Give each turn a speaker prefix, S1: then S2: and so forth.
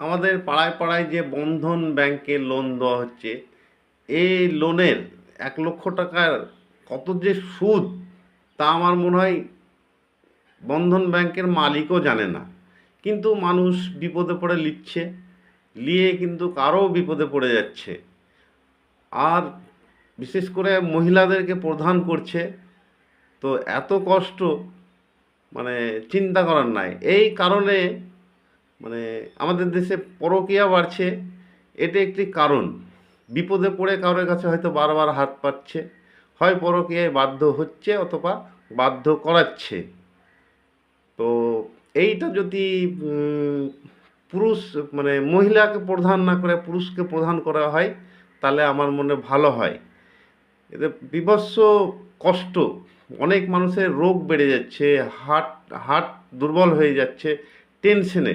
S1: আমাদের পাড়ায় পাড়ায় যে বন্ধন ব্যাংকে লোন দেওয়া হচ্ছে, এই লোনের 1 লক্ষ টাকার কত যে সুদ, তা আমার মনে হয় বন্ধন ব্যাংকের মালিকও জানে না। কিন্তু মানুষ বিপদে পড়ে নিচ্ছে, নিয়ে কিন্তু কারও বিপদে পড়ে যাচ্ছে। আর বিশেষ করে মহিলাদেরকে প্রধান করছে। তো এত কষ্ট, মানে চিন্তা করার নাই। এই কারণে মানে আমাদের দেশে পরকীয়া বাড়ছে, এটা একটি কারণ। বিপদে পড়ে কারোর কাছে হয়তো বারবার হাত পাচ্ছে, হয় পরকীয়ায় বাধ্য হচ্ছে অথবা বাধ্য করাচ্ছে। তো এইটা যদি উম, পুরুষ মানে মহিলাকে প্রধান না করে পুরুষকে প্রধান করা হয়, তাহলে আমার মনে ভালো হয়। এতে বীভৎস কষ্ট, অনেক মানুষের রোগ বেড়ে যাচ্ছে, হার্ট হার্ট দুর্বল হয়ে যাচ্ছে টেনশনে।